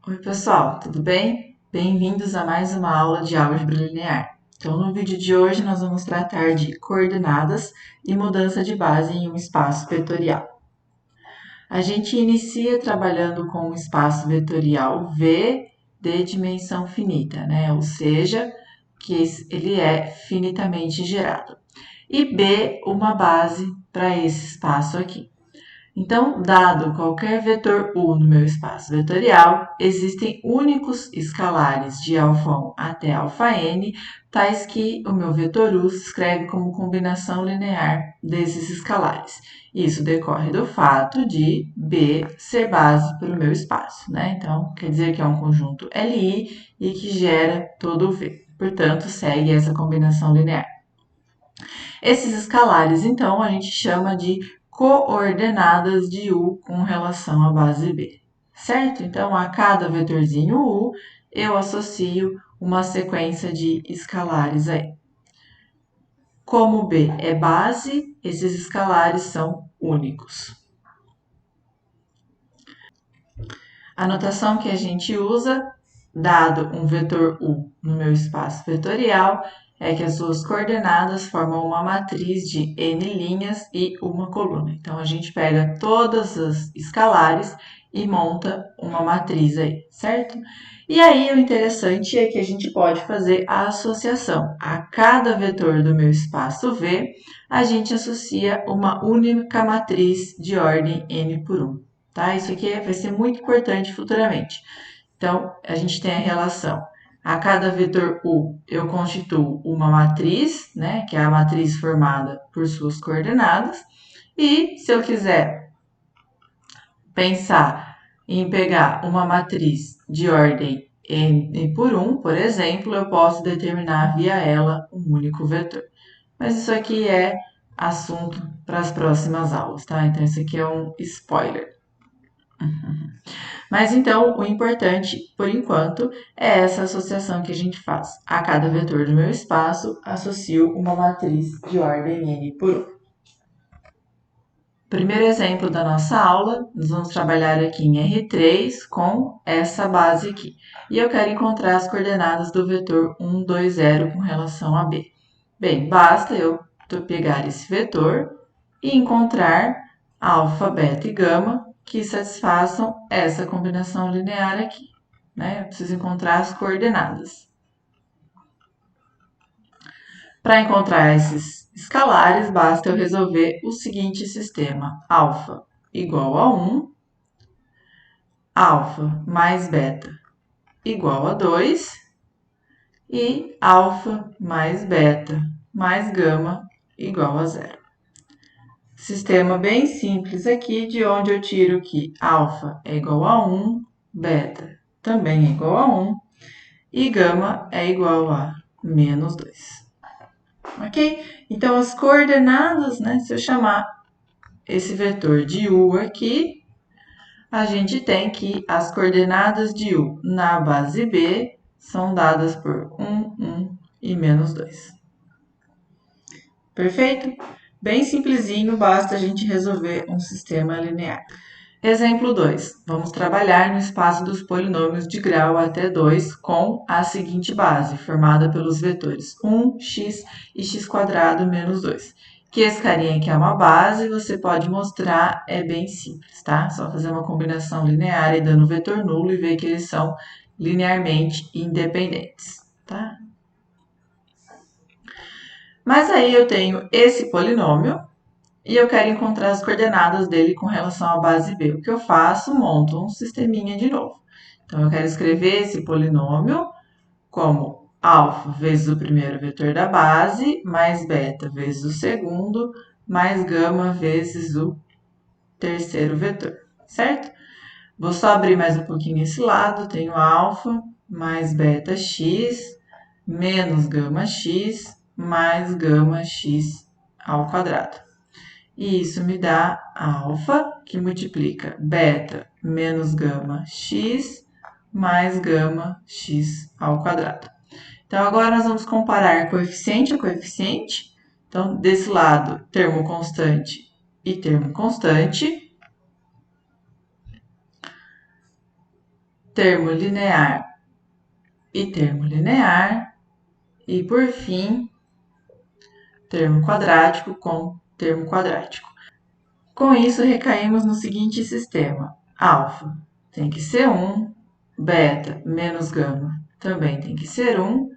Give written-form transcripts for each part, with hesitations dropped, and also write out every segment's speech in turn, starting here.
Oi, pessoal, tudo bem? Bem-vindos a mais uma aula de álgebra linear. Então, no vídeo de hoje, nós vamos tratar de coordenadas e mudança de base em um espaço vetorial. A gente inicia trabalhando com um espaço vetorial V de dimensão finita, né? Ou seja, que ele é finitamente gerado. E B, uma base para esse espaço aqui. Então, dado qualquer vetor U no meu espaço vetorial, existem únicos escalares de α1 até αn, tais que o meu vetor U se escreve como combinação linear desses escalares. Isso decorre do fato de B ser base para o meu espaço, né? Então, quer dizer que é um conjunto Li e que gera todo o V. Portanto, segue essa combinação linear. Esses escalares, então, a gente chama de coordenadas de U com relação à base B, certo? Então, a cada vetorzinho U, eu associo uma sequência de escalares aí. Como B é base, esses escalares são únicos. A notação que a gente usa, dado um vetor U no meu espaço vetorial, é que as suas coordenadas formam uma matriz de n linhas e uma coluna. Então, a gente pega todas as escalares e monta uma matriz aí, certo? E aí, o interessante é que a gente pode fazer a associação. A cada vetor do meu espaço V, a gente associa uma única matriz de ordem n por 1. Tá? Isso aqui vai ser muito importante futuramente. Então, a gente tem a relação. A cada vetor U, eu constituo uma matriz, né, que é a matriz formada por suas coordenadas. E se eu quiser pensar em pegar uma matriz de ordem n por 1, por exemplo, eu posso determinar via ela um único vetor. Mas isso aqui é assunto para as próximas aulas, tá? Então, isso aqui é um spoiler. Mas então, o importante, por enquanto, é essa associação que a gente faz. A cada vetor do meu espaço, associo uma matriz de ordem n por 1. Primeiro exemplo da nossa aula, nós vamos trabalhar aqui em R3 com essa base aqui. E eu quero encontrar as coordenadas do vetor 1, 2, 0 com relação a B. Bem, basta eu pegar esse vetor e encontrar alfa, beta e gama que satisfaçam essa combinação linear aqui, né? Eu preciso encontrar as coordenadas. Para encontrar esses escalares, basta eu resolver o seguinte sistema: alfa igual a 1, alfa mais beta igual a 2 e alfa mais beta mais gama igual a 0. Sistema bem simples aqui, de onde eu tiro que alfa é igual a 1, beta também é igual a 1 e gama é igual a menos 2. Ok? Então, as coordenadas, né, se eu chamar esse vetor de U aqui, a gente tem que as coordenadas de U na base B são dadas por 1, 1 e menos 2. Perfeito? Bem simplesinho, basta a gente resolver um sistema linear. Exemplo 2. Vamos trabalhar no espaço dos polinômios de grau até 2 com a seguinte base, formada pelos vetores 1, x e x² menos 2. Que esse carinha aqui é uma base, você pode mostrar, é bem simples, tá? Só fazer uma combinação linear e dando vetor nulo e ver que eles são linearmente independentes, tá? Mas aí eu tenho esse polinômio e eu quero encontrar as coordenadas dele com relação à base B. O que eu faço? Monto um sisteminha de novo. Então, eu quero escrever esse polinômio como alfa vezes o primeiro vetor da base, mais beta vezes o segundo, mais gama vezes o terceiro vetor, certo? Vou só abrir mais um pouquinho esse lado, tenho alfa mais beta x menos gama x mais gama x ao quadrado. E isso me dá alfa, que multiplica beta menos gama x mais gama x ao quadrado. Então, agora nós vamos comparar coeficiente a coeficiente. Então, desse lado, termo constante e termo constante. termo linear e termo linear, e por fim, termo quadrático com termo quadrático. Com isso, recaímos no seguinte sistema: alfa tem que ser 1, beta menos gama também tem que ser 1,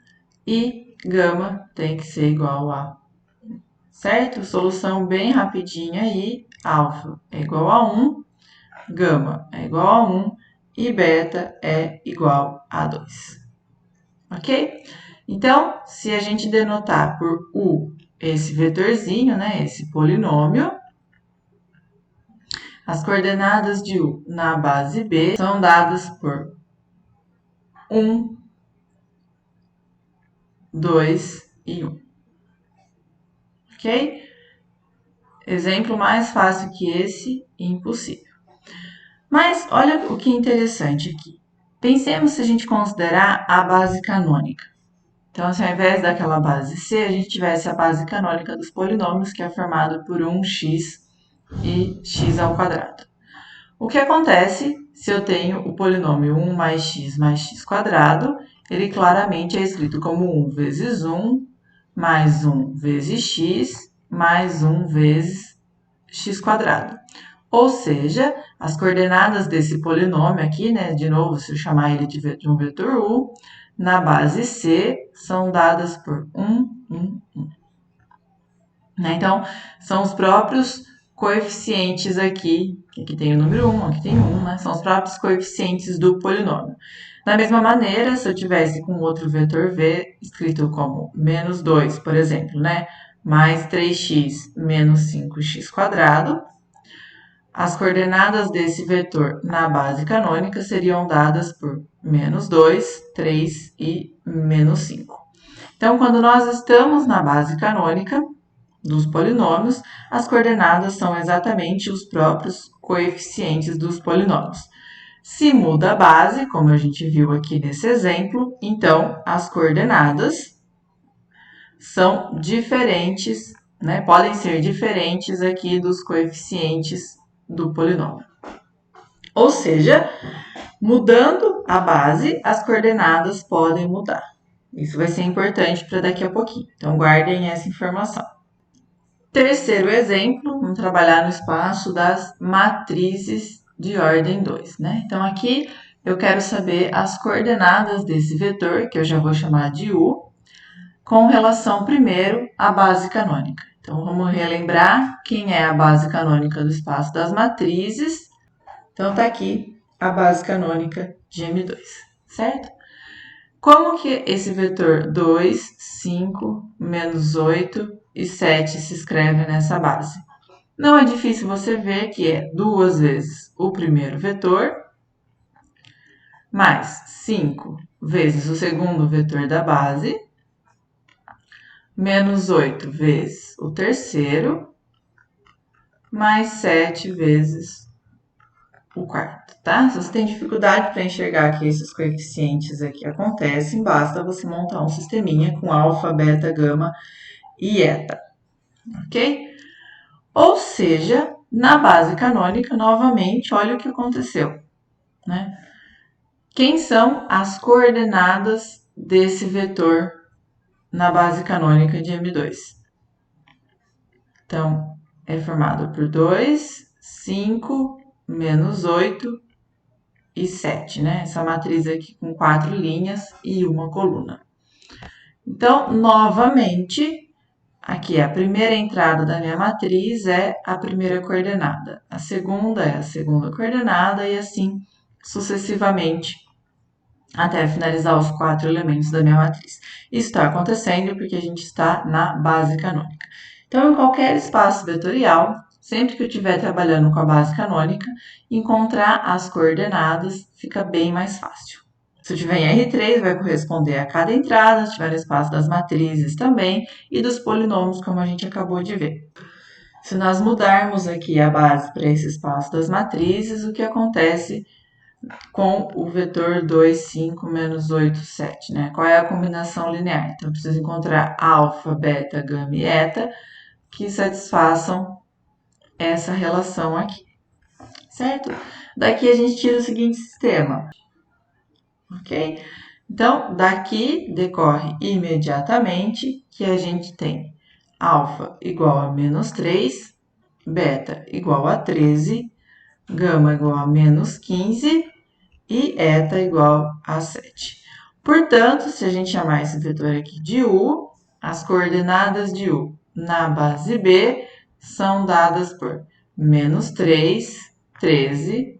e gama tem que ser igual a 1. Certo? Solução bem rapidinha aí: alfa é igual a 1, gama é igual a 1 e beta é igual a 2. Ok? Então, se a gente denotar por U esse vetorzinho, né, esse polinômio, as coordenadas de U na base B são dadas por 1, 2 e 1. Ok? Exemplo mais fácil que esse, impossível. Mas olha o que é interessante aqui. Pensemos se a gente considerar a base canônica. Então, se ao invés daquela base C, a gente tivesse a base canônica dos polinômios, que é formado por 1x e x ao quadrado. O que acontece se eu tenho o polinômio 1 mais x quadrado? Ele claramente é escrito como 1 vezes 1 mais 1 vezes x mais 1 vezes x quadrado. Ou seja, as coordenadas desse polinômio aqui, né, de novo, se eu chamar ele de um vetor U, na base C são dadas por 1, 1, 1. Né? Então, são os próprios coeficientes aqui tem o número 1, aqui tem 1, né? São os próprios coeficientes do polinômio. Da mesma maneira, se eu tivesse com outro vetor V escrito como menos 2, por exemplo, né? Mais 3x menos 5x quadrado, as coordenadas desse vetor na base canônica seriam dadas por menos 2, 3 e menos 5. Então, quando nós estamos na base canônica dos polinômios, as coordenadas são exatamente os próprios coeficientes dos polinômios. Se muda a base, como a gente viu aqui nesse exemplo, então as coordenadas são diferentes, né? Podem ser diferentes aqui dos coeficientes do polinômio. Ou seja, mudando a base, as coordenadas podem mudar. Isso vai ser importante para daqui a pouquinho. Então, guardem essa informação. Terceiro exemplo, vamos trabalhar no espaço das matrizes de ordem 2, né? Então, aqui eu quero saber as coordenadas desse vetor, que eu já vou chamar de U, com relação, primeiro, à base canônica. Então, vamos relembrar quem é a base canônica do espaço das matrizes. Então, está aqui a base canônica de M2, certo? Como que esse vetor 2, 5, menos 8 e 7 se escreve nessa base? Não é difícil você ver que é 2 vezes o primeiro vetor, mais 5 vezes o segundo vetor da base, menos 8 vezes o terceiro, mais 7 vezes o quarto, tá? Se você tem dificuldade para enxergar que esses coeficientes aqui acontecem, basta você montar um sisteminha com alfa, beta, gama e eta, ok? Ou seja, na base canônica, novamente, olha o que aconteceu, né? Quem são as coordenadas desse vetor na base canônica de M2? Então, é formado por 2, 5, menos 8 e 7, né? Essa matriz aqui com 4 linhas e uma coluna. Então, novamente, aqui a primeira entrada da minha matriz é a primeira coordenada, a segunda é a segunda coordenada e assim sucessivamente até finalizar os 4 elementos da minha matriz. Isso está acontecendo porque a gente está na base canônica. Então, em qualquer espaço vetorial, sempre que eu estiver trabalhando com a base canônica, encontrar as coordenadas fica bem mais fácil. Se eu tiver em R3, vai corresponder a cada entrada, se tiver no espaço das matrizes também, e dos polinômios, como a gente acabou de ver. Se nós mudarmos aqui a base para esse espaço das matrizes, o que acontece com o vetor 2, 5, menos 8, 7, né? Qual é a combinação linear? Então, eu preciso encontrar alfa, beta, gama e eta que satisfaçam essa relação aqui, certo? Daqui a gente tira o seguinte sistema. ok? Então, daqui decorre imediatamente que a gente tem alfa igual a menos 3, beta igual a 13, gama igual a menos 15 e eta igual a 7. Portanto, se a gente chamar esse vetor aqui de U, as coordenadas de U na base B são dadas por menos 3, 13,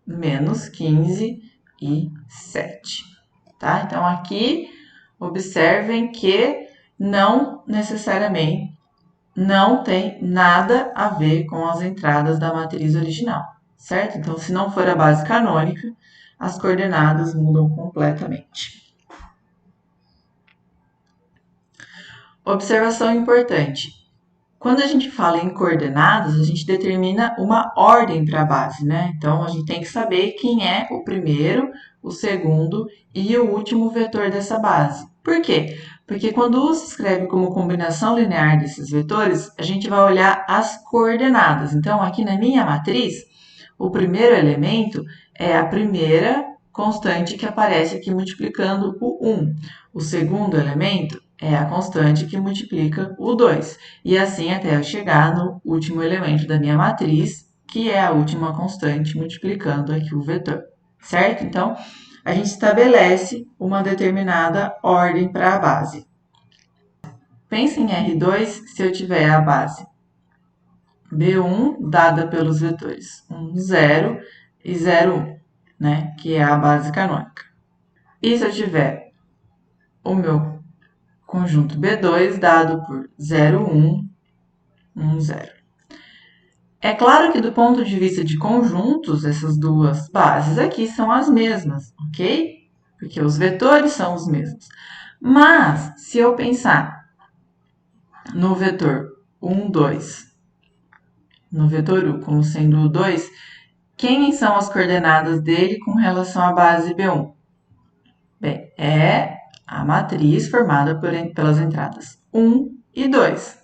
menos 15 e 7. Tá? Então, aqui, observem que não necessariamente não tem nada a ver com as entradas da matriz original, certo? Então, se não for a base canônica, as coordenadas mudam completamente. Observação importante. Quando a gente fala em coordenadas, a gente determina uma ordem para a base, né? Então, a gente tem que saber quem é o primeiro, o segundo e o último vetor dessa base. Por quê? Porque quando U se escreve como combinação linear desses vetores, a gente vai olhar as coordenadas. Então, aqui na minha matriz, o primeiro elemento é a primeira constante que aparece aqui multiplicando o 1. O segundo elemento é a constante que multiplica o 2. E assim até eu chegar no último elemento da minha matriz, que é a última constante multiplicando aqui o vetor, certo? Então, a gente estabelece uma determinada ordem para a base. Pense em R2 se eu tiver a base B1 dada pelos vetores 1, 0 e 0, 1, né? Que é a base canônica. E se eu tiver o meu conjunto B2 dado por 0, 1, 1, 0. É claro que do ponto de vista de conjuntos, essas duas bases aqui são as mesmas, ok? Porque os vetores são os mesmos. Mas, se eu pensar no vetor 1, 2, no vetor U como sendo o 2, quem são as coordenadas dele com relação à base B1? Bem, é a matriz formada pelas entradas 1 e 2.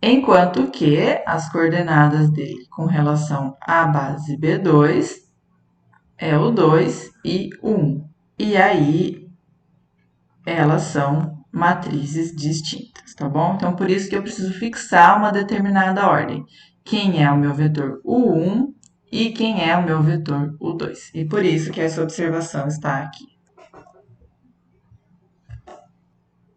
Enquanto que as coordenadas dele com relação à base B2 é o 2 e 1. E aí, elas são matrizes distintas, tá bom? Então, por isso que eu preciso fixar uma determinada ordem. Quem é o meu vetor U1 e quem é o meu vetor U2. E por isso que essa observação está aqui.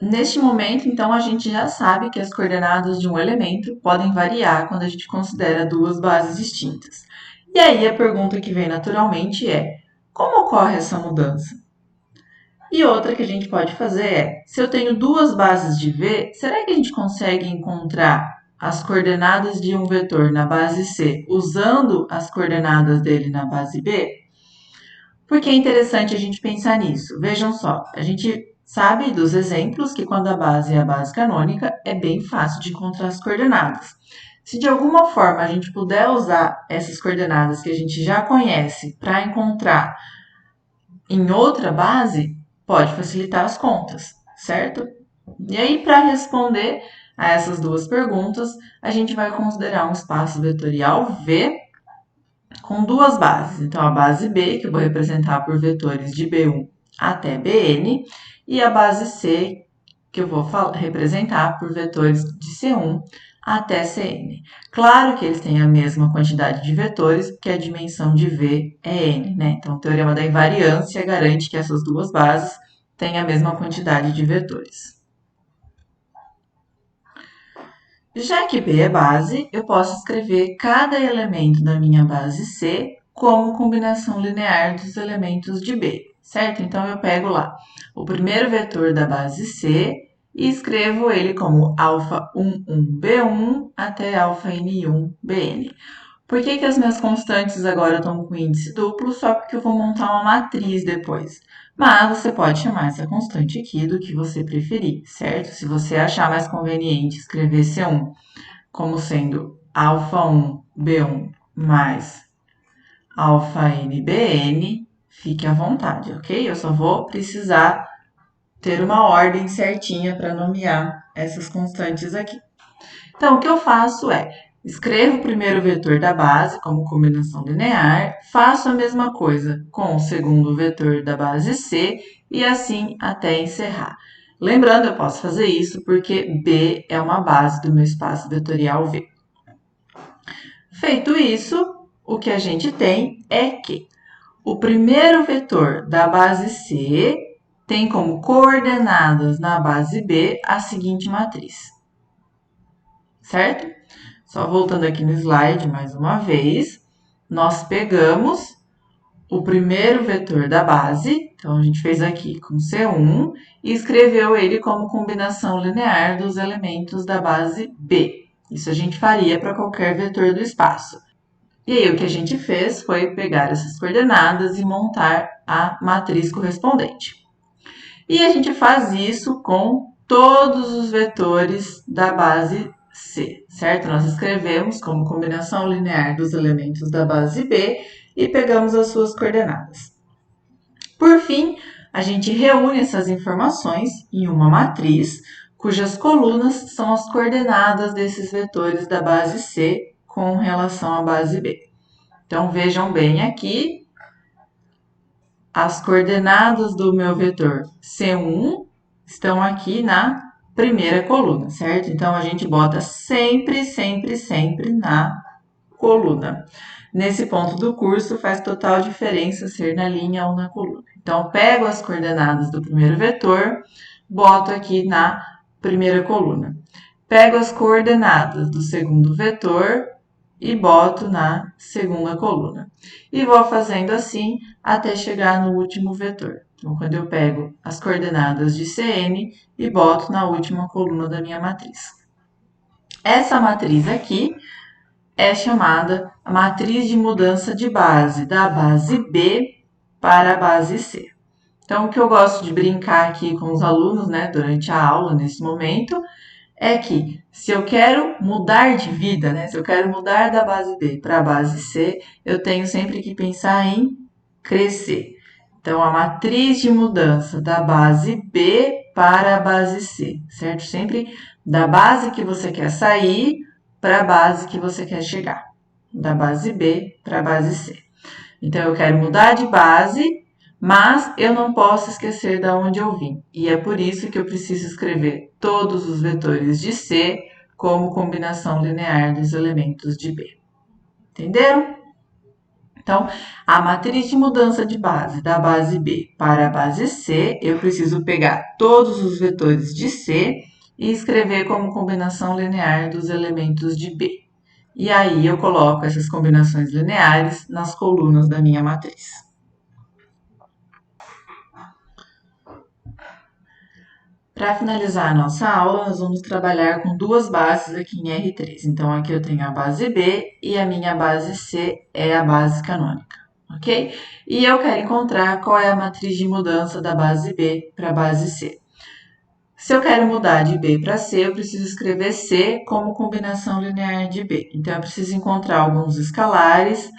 Neste momento, então, a gente já sabe que as coordenadas de um elemento podem variar quando a gente considera duas bases distintas. E aí a pergunta que vem naturalmente é: como ocorre essa mudança? E outra que a gente pode fazer é: se eu tenho duas bases de V, será que a gente consegue encontrar as coordenadas de um vetor na base C usando as coordenadas dele na base B? Porque é interessante a gente pensar nisso. Vejam só, a gente sabe dos exemplos que quando a base é a base canônica, é bem fácil de encontrar as coordenadas. Se de alguma forma a gente puder usar essas coordenadas que a gente já conhece para encontrar em outra base, pode facilitar as contas, certo? E aí, para responder a essas duas perguntas, a gente vai considerar um espaço vetorial V com duas bases. Então, a base B, que eu vou representar por vetores de B1 até Bn, e a base C, que eu vou representar por vetores de C1 até Cn. Claro que eles têm a mesma quantidade de vetores, porque a dimensão de V é n, né? Então, o teorema da invariância garante que essas duas bases têm a mesma quantidade de vetores. Já que B é base, eu posso escrever cada elemento da minha base C como combinação linear dos elementos de B, certo? Então, eu pego lá o primeiro vetor da base C e escrevo ele como α11B1 até αn1Bn. Por que as minhas constantes agora estão com índice duplo? Só porque eu vou montar uma matriz depois. Mas você pode chamar essa constante aqui do que você preferir, certo? Se você achar mais conveniente escrever C1 como sendo α1B1 mais αnBn, fique à vontade, ok? Eu só vou precisar ter uma ordem certinha para nomear essas constantes aqui. Então, o que eu faço é, Escrevo o primeiro vetor da base como combinação linear, faço a mesma coisa com o segundo vetor da base C e assim até encerrar. Lembrando, eu posso fazer isso porque B é uma base do meu espaço vetorial V. Feito isso, o que a gente tem é que o primeiro vetor da base C tem como coordenadas na base B a seguinte matriz. Certo? Só voltando aqui no slide mais uma vez, nós pegamos o primeiro vetor da base, então a gente fez aqui com C1, e escreveu ele como combinação linear dos elementos da base B. Isso a gente faria para qualquer vetor do espaço. E aí o que a gente fez foi pegar essas coordenadas e montar a matriz correspondente. E a gente faz isso com todos os vetores da base C, certo? Nós escrevemos como combinação linear dos elementos da base B e pegamos as suas coordenadas. Por fim, a gente reúne essas informações em uma matriz, cujas colunas são as coordenadas desses vetores da base C com relação à base B. Então, vejam bem aqui, as coordenadas do meu vetor C1 estão aqui na primeira coluna, certo? Então, a gente bota sempre, sempre, sempre na coluna. Nesse ponto do curso, faz total diferença ser na linha ou na coluna. Então, pego as coordenadas do primeiro vetor, boto aqui na primeira coluna. Pego as coordenadas do segundo vetor e boto na segunda coluna. E vou fazendo assim até chegar no último vetor. Então, quando eu pego as coordenadas de Cn e boto na última coluna da minha matriz. Essa matriz aqui é chamada a matriz de mudança de base, da base B para a base C. Então, o que eu gosto de brincar aqui com os alunos, né, durante a aula, nesse momento, é que se eu quero mudar de vida, né, se eu quero mudar da base B para a base C, eu tenho sempre que pensar em crescer. Então, a matriz de mudança da base B para a base C, certo? Sempre da base que você quer sair para a base que você quer chegar. Da base B para a base C. Então, eu quero mudar de base, mas eu não posso esquecer de onde eu vim. E é por isso que eu preciso escrever todos os vetores de C como combinação linear dos elementos de B. Entenderam? Então, a matriz de mudança de base da base B para a base C, eu preciso pegar todos os vetores de C e escrever como combinação linear dos elementos de B. E aí eu coloco essas combinações lineares nas colunas da minha matriz. Para finalizar a nossa aula, nós vamos trabalhar com duas bases aqui em R3. Então, aqui eu tenho a base B e a minha base C é a base canônica, ok? E eu quero encontrar qual é a matriz de mudança da base B para a base C. Se eu quero mudar de B para C, eu preciso escrever C como combinação linear de B. Então, eu preciso encontrar alguns escalares,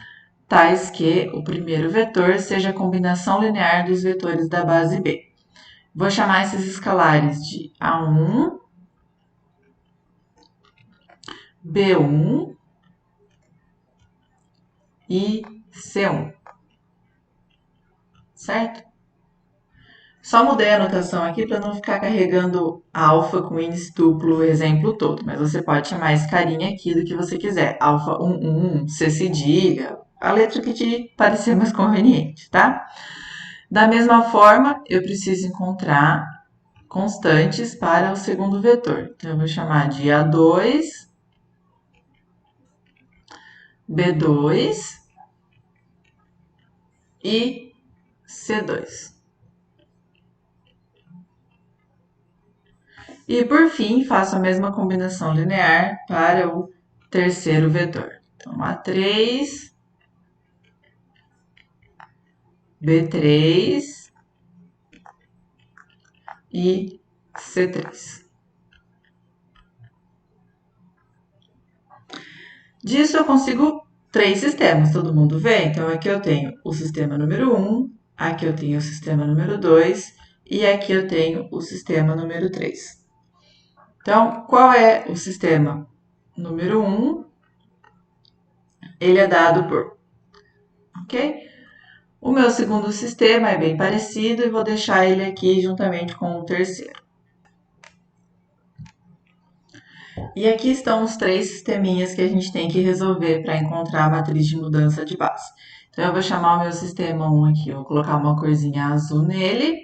tais que o primeiro vetor seja a combinação linear dos vetores da base B. Vou chamar esses escalares de A1, B1 e C1. Certo? Só mudei a notação aqui para não ficar carregando alfa com índice duplo o exemplo todo, mas você pode chamar esse carinha aqui do que você quiser. Alfa 1, C cedilha, a letra que te parecer mais conveniente, tá? Da mesma forma, eu preciso encontrar constantes para o segundo vetor. Então, eu vou chamar de A2, B2 e C2. E, por fim, faço a mesma combinação linear para o terceiro vetor. Então, A3, B3 e C3. Disso eu consigo 3 sistemas, todo mundo vê? Então, aqui eu tenho o sistema número 1, aqui eu tenho o sistema número 2 e aqui eu tenho o sistema número 3. Então, qual é o sistema número 1? ele é dado por, ok? O meu segundo sistema é bem parecido e vou deixar ele aqui juntamente com o terceiro. E aqui estão os três sisteminhas que a gente tem que resolver para encontrar a matriz de mudança de base. Então, eu vou chamar o meu sistema 1 aqui, eu vou colocar uma corzinha azul nele.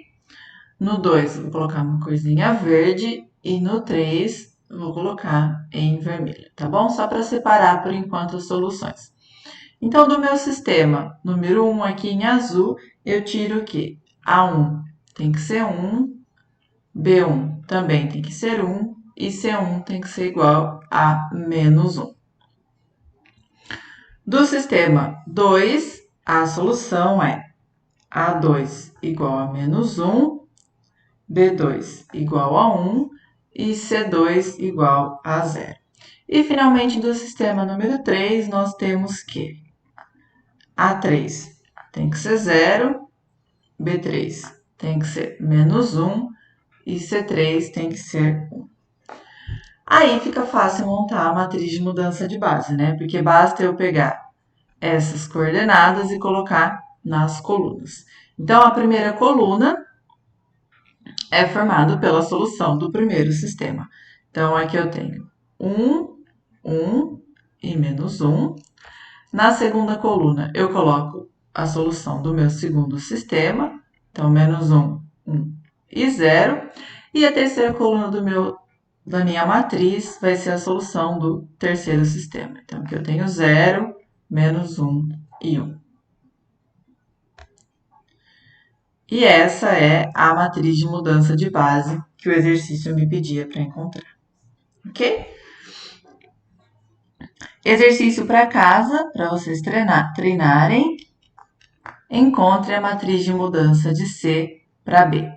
No 2, vou colocar uma corzinha verde. E no 3, vou colocar em vermelho, tá bom? Só para separar, por enquanto, as soluções. Então, do meu sistema número 1 aqui em azul, eu tiro o quê? A1 tem que ser 1, B1 também tem que ser 1 e C1 tem que ser igual a menos 1. Do sistema 2, a solução é A2 igual a menos 1, B2 igual a 1 e C2 igual a 0. E, finalmente, do sistema número 3, nós temos que A3 tem que ser 0, B3 tem que ser menos 1 e C3 tem que ser 1. Aí fica fácil montar a matriz de mudança de base, né? Porque basta eu pegar essas coordenadas e colocar nas colunas. Então, a primeira coluna é formada pela solução do primeiro sistema. Então, aqui eu tenho 1, 1 e menos 1. Na segunda coluna, eu coloco a solução do meu segundo sistema. Então, menos 1, 1 e 0. E a terceira coluna da minha matriz vai ser a solução do terceiro sistema. Então, aqui eu tenho 0, menos 1 e 1. E essa é a matriz de mudança de base que o exercício me pedia para encontrar. Ok? Exercício para casa, para vocês treinarem. Encontre a matriz de mudança de C para B.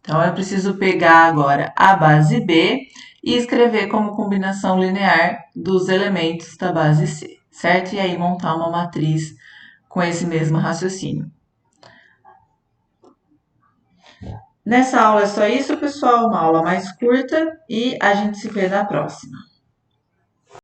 Então, eu preciso pegar agora a base B e escrever como combinação linear dos elementos da base C, certo? E aí montar uma matriz com esse mesmo raciocínio. Nessa aula é só isso, pessoal, uma aula mais curta e a gente se vê na próxima.